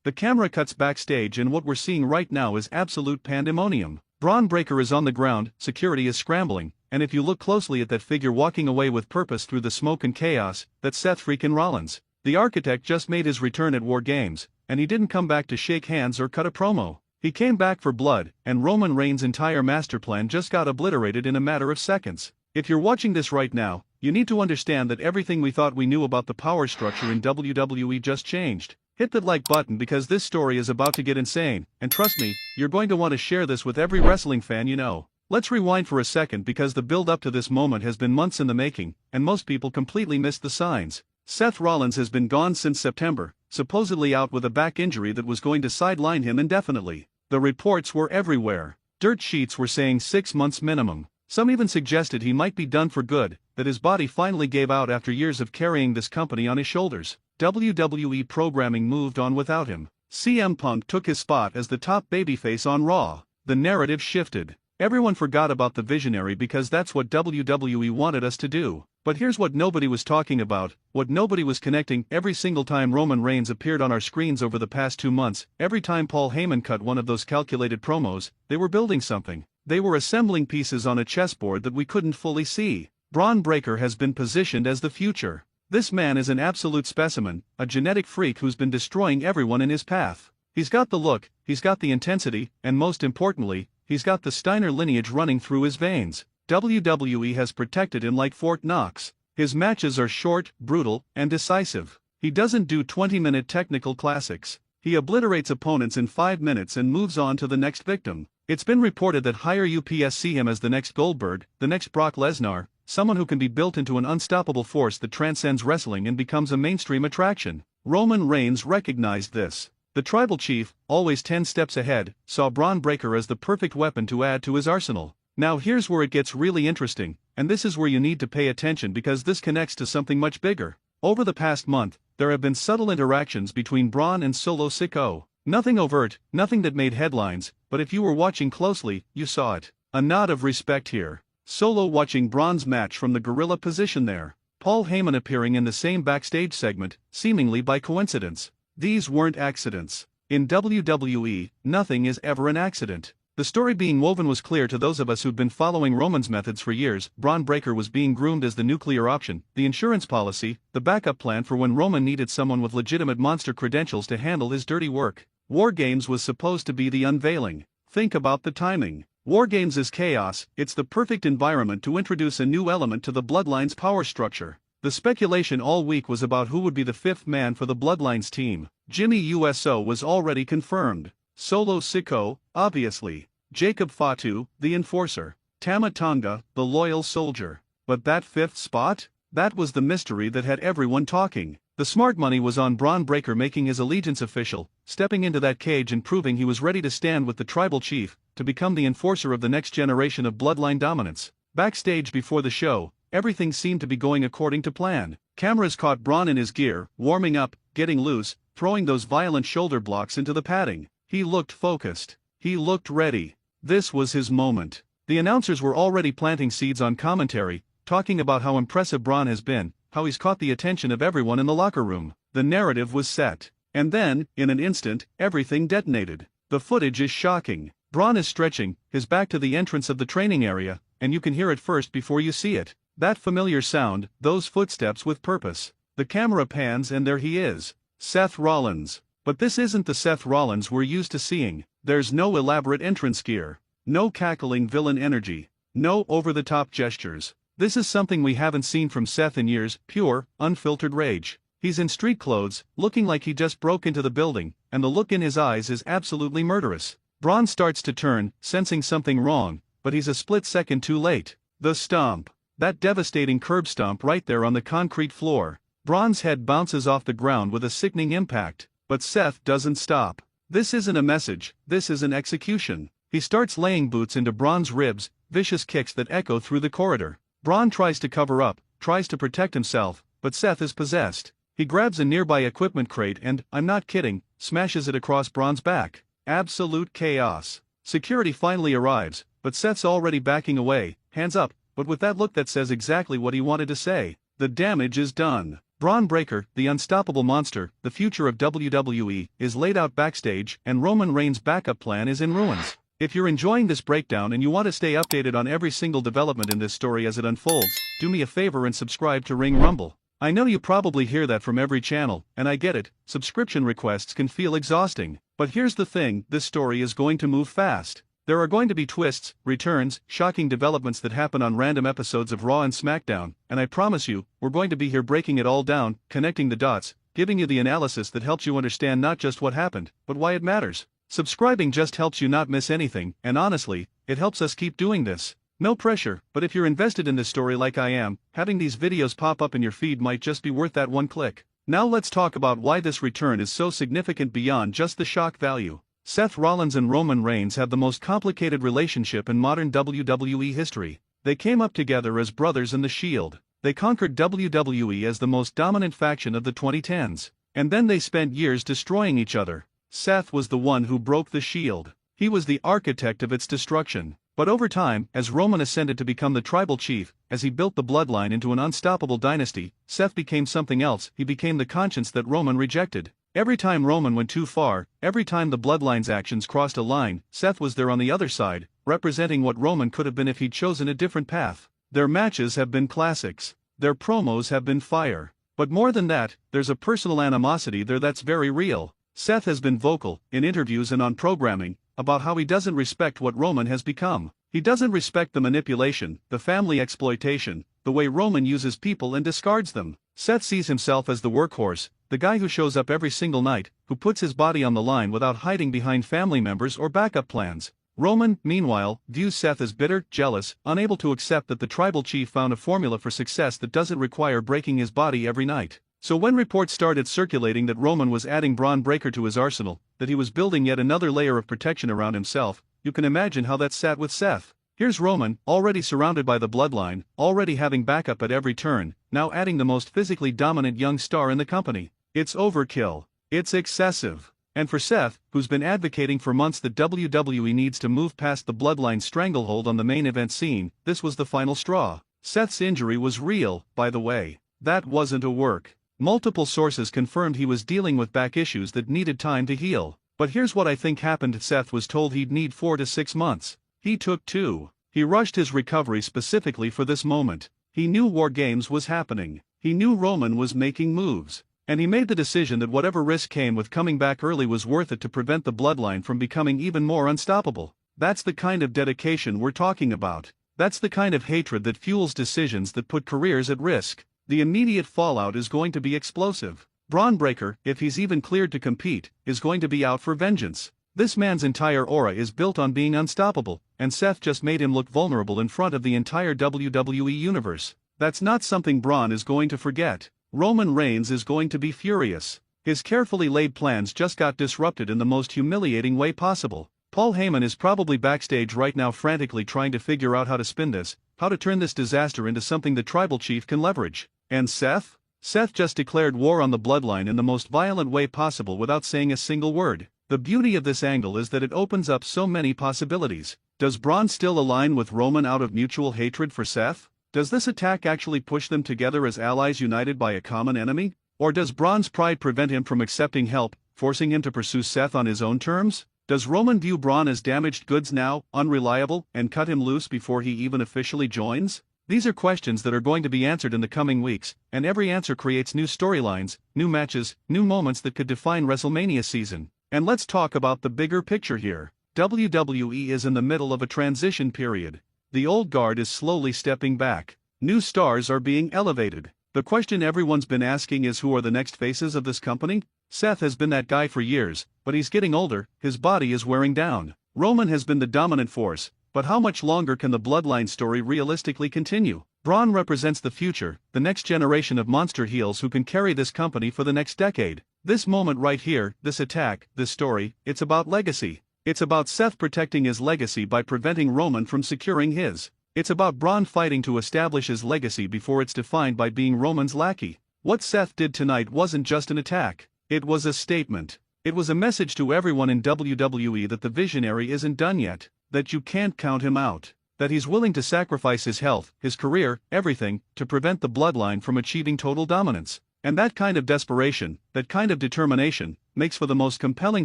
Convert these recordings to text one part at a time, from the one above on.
The camera cuts backstage and what we're seeing right now is absolute pandemonium. Bron Breakker is on the ground, security is scrambling, and if you look closely at that figure walking away with purpose through the smoke and chaos, that's Seth freaking Rollins. The architect just made his return at War Games, and he didn't come back to shake hands or cut a promo. He came back for blood, and Roman Reigns' entire master plan just got obliterated in a matter of seconds. If you're watching this right now, you need to understand that everything we thought we knew about the power structure in WWE just changed. Hit that like button because this story is about to get insane, and trust me, you're going to want to share this with every wrestling fan you know. Let's rewind for a second because the build up to this moment has been months in the making, and most people completely missed the signs. Seth Rollins has been gone since September, supposedly out with a back injury that was going to sideline him indefinitely. The reports were everywhere. Dirt sheets were saying 6 months minimum. Some even suggested he might be done for good, that his body finally gave out after years of carrying this company on his shoulders. WWE programming moved on without him. CM Punk took his spot as the top babyface on Raw. The narrative shifted. Everyone forgot about the visionary because that's what WWE wanted us to do. But here's what nobody was talking about, what nobody was connecting. Every single time Roman Reigns appeared on our screens over the past 2 months, every time Paul Heyman cut one of those calculated promos, they were building something. They were assembling pieces on a chessboard that we couldn't fully see. Bron Breakker has been positioned as the future. This man is an absolute specimen, a genetic freak who's been destroying everyone in his path. He's got the look, he's got the intensity, and most importantly, he's got the Steiner lineage running through his veins. WWE has protected him like Fort Knox. His matches are short, brutal, and decisive. He doesn't do 20-minute technical classics. He obliterates opponents in 5 minutes and moves on to the next victim. It's been reported that higher ups see him as the next Goldberg, the next Brock Lesnar, someone who can be built into an unstoppable force that transcends wrestling and becomes a mainstream attraction. Roman Reigns recognized this. The tribal chief, always 10 steps ahead, saw Bron Breakker as the perfect weapon to add to his arsenal. Now here's where it gets really interesting, and this is where you need to pay attention because this connects to something much bigger. Over the past month, there have been subtle interactions between Bron and Solo Sikoa. Nothing overt, nothing that made headlines, but if you were watching closely, you saw it. A nod of respect here. Solo watching Bron's match from the gorilla position there. Paul Heyman appearing in the same backstage segment, seemingly by coincidence. These weren't accidents. In WWE, nothing is ever an accident. The story being woven was clear to those of us who'd been following Roman's methods for years. Bron Breakker was being groomed as the nuclear option, the insurance policy, the backup plan for when Roman needed someone with legitimate monster credentials to handle his dirty work. War Games was supposed to be the unveiling. Think about the timing. War Games is chaos, it's the perfect environment to introduce a new element to the Bloodline's power structure. The speculation all week was about who would be the 5th man for the Bloodline's team. Jimmy USO was already confirmed. Solo Sikoa, obviously. Jacob Fatu, the enforcer. Tama Tonga, the loyal soldier. But that 5th spot? That was the mystery that had everyone talking. The smart money was on Bron Breakker making his allegiance official, stepping into that cage and proving he was ready to stand with the tribal chief, to become the enforcer of the next generation of bloodline dominance. Backstage before the show, everything seemed to be going according to plan. Cameras caught Bron in his gear, warming up, getting loose, throwing those violent shoulder blocks into the padding. He looked focused. He looked ready. This was his moment. The announcers were already planting seeds on commentary, talking about how impressive Bron has been, how he's caught the attention of everyone in the locker room. The narrative was set. And then, in an instant, everything detonated. The footage is shocking. Bron is stretching, his back to the entrance of the training area, and you can hear it first before you see it. That familiar sound, those footsteps with purpose. The camera pans and there he is. Seth Rollins. But this isn't the Seth Rollins we're used to seeing. There's no elaborate entrance gear. No cackling villain energy. No over-the-top gestures. This is something we haven't seen from Seth in years, pure, unfiltered rage. He's in street clothes, looking like he just broke into the building, and the look in his eyes is absolutely murderous. Bron starts to turn, sensing something wrong, but he's a split second too late. The stomp. That devastating curb stomp right there on the concrete floor. Bron's head bounces off the ground with a sickening impact, but Seth doesn't stop. This isn't a message, this is an execution. He starts laying boots into Bron's ribs, vicious kicks that echo through the corridor. Bron tries to cover up, tries to protect himself, but Seth is possessed. He grabs a nearby equipment crate and, I'm not kidding, smashes it across Bron's back. Absolute chaos. Security finally arrives, but Seth's already backing away, hands up, but with that look that says exactly what he wanted to say. The damage is done. Bron Breakker, the unstoppable monster, the future of WWE, is laid out backstage, and Roman Reigns' backup plan is in ruins. If you're enjoying this breakdown and you want to stay updated on every single development in this story as it unfolds, do me a favor and subscribe to Ring Rumble. I know you probably hear that from every channel, and I get it, subscription requests can feel exhausting. But here's the thing, this story is going to move fast. There are going to be twists, returns, shocking developments that happen on random episodes of Raw and SmackDown, and I promise you, we're going to be here breaking it all down, connecting the dots, giving you the analysis that helps you understand not just what happened, but why it matters. Subscribing just helps you not miss anything, and honestly, it helps us keep doing this. No pressure, but if you're invested in this story like I am, having these videos pop up in your feed might just be worth that one click. Now let's talk about why this return is so significant beyond just the shock value. Seth Rollins and Roman Reigns have the most complicated relationship in modern WWE history. They came up together as brothers in the Shield. They conquered WWE as the most dominant faction of the 2010s. And then they spent years destroying each other. Seth was the one who broke the Shield. He was the architect of its destruction. But over time, as Roman ascended to become the tribal chief, as he built the bloodline into an unstoppable dynasty, Seth became something else. He became the conscience that Roman rejected. Every time Roman went too far, every time the bloodline's actions crossed a line, Seth was there on the other side, representing what Roman could have been if he'd chosen a different path. Their matches have been classics. Their promos have been fire. But more than that, there's a personal animosity there that's very real. Seth has been vocal, in interviews and on programming, about how he doesn't respect what Roman has become. He doesn't respect the manipulation, the family exploitation, the way Roman uses people and discards them. Seth sees himself as the workhorse, the guy who shows up every single night, who puts his body on the line without hiding behind family members or backup plans. Roman, meanwhile, views Seth as bitter, jealous, unable to accept that the tribal chief found a formula for success that doesn't require breaking his body every night. So when reports started circulating that Roman was adding Bron Breakker to his arsenal, that he was building yet another layer of protection around himself, you can imagine how that sat with Seth. Here's Roman, already surrounded by the bloodline, already having backup at every turn, now adding the most physically dominant young star in the company. It's overkill. It's excessive. And for Seth, who's been advocating for months that WWE needs to move past the bloodline stranglehold on the main event scene, this was the final straw. Seth's injury was real, by the way. That wasn't a work. Multiple sources confirmed he was dealing with back issues that needed time to heal. But here's what I think happened. Seth was told he'd need 4 to 6 months. He took 2. He rushed his recovery specifically for this moment. He knew War Games was happening. He knew Roman was making moves. And he made the decision that whatever risk came with coming back early was worth it to prevent the bloodline from becoming even more unstoppable. That's the kind of dedication we're talking about. That's the kind of hatred that fuels decisions that put careers at risk. The immediate fallout is going to be explosive. Bron Breakker, if he's even cleared to compete, is going to be out for vengeance. This man's entire aura is built on being unstoppable, and Seth just made him look vulnerable in front of the entire WWE universe. That's not something Bron is going to forget. Roman Reigns is going to be furious. His carefully laid plans just got disrupted in the most humiliating way possible. Paul Heyman is probably backstage right now frantically trying to figure out how to spin this, how to turn this disaster into something the tribal chief can leverage. And Seth? Seth just declared war on the bloodline in the most violent way possible without saying a single word. The beauty of this angle is that it opens up so many possibilities. Does Bron still align with Roman out of mutual hatred for Seth? Does this attack actually push them together as allies united by a common enemy? Or does Bron's pride prevent him from accepting help, forcing him to pursue Seth on his own terms? Does Roman view Bron as damaged goods now, unreliable, and cut him loose before he even officially joins? These are questions that are going to be answered in the coming weeks, and every answer creates new storylines, new matches, new moments that could define WrestleMania season. And let's talk about the bigger picture here. WWE is in the middle of a transition period. The old guard is slowly stepping back. New stars are being elevated. The question everyone's been asking is, who are the next faces of this company? Seth has been that guy for years, but he's getting older, his body is wearing down. Roman has been the dominant force, but how much longer can the bloodline story realistically continue? Bron represents the future, the next generation of monster heels who can carry this company for the next decade. This moment right here, this attack, this story, it's about legacy. It's about Seth protecting his legacy by preventing Roman from securing his. It's about Bron fighting to establish his legacy before it's defined by being Roman's lackey. What Seth did tonight wasn't just an attack. It was a statement. It was a message to everyone in WWE that the visionary isn't done yet, that you can't count him out, that he's willing to sacrifice his health, his career, everything, to prevent the bloodline from achieving total dominance. And that kind of desperation, that kind of determination, makes for the most compelling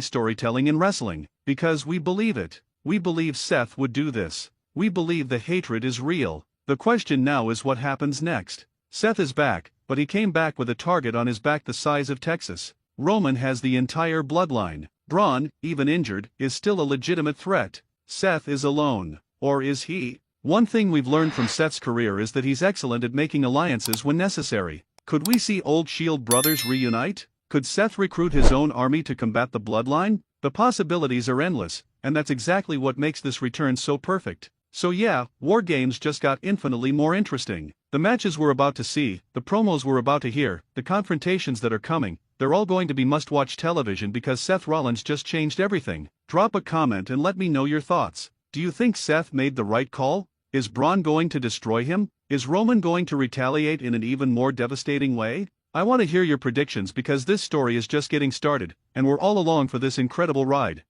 storytelling in wrestling, because we believe it. We believe Seth would do this. We believe the hatred is real. The question now is what happens next. Seth is back, but he came back with a target on his back the size of Texas. Roman has the entire bloodline. Bron, even injured, is still a legitimate threat. Seth is alone. Or is he? One thing we've learned from Seth's career is that he's excellent at making alliances when necessary. Could we see old Shield brothers reunite? Could Seth recruit his own army to combat the bloodline? The possibilities are endless, and that's exactly what makes this return so perfect. So yeah, War Games just got infinitely more interesting. The matches we're about to see, the promos we're about to hear, the confrontations that are coming, they're all going to be must-watch television because Seth Rollins just changed everything. Drop a comment and let me know your thoughts. Do you think Seth made the right call? Is Bron going to destroy him? Is Roman going to retaliate in an even more devastating way? I want to hear your predictions because this story is just getting started, and we're all along for this incredible ride.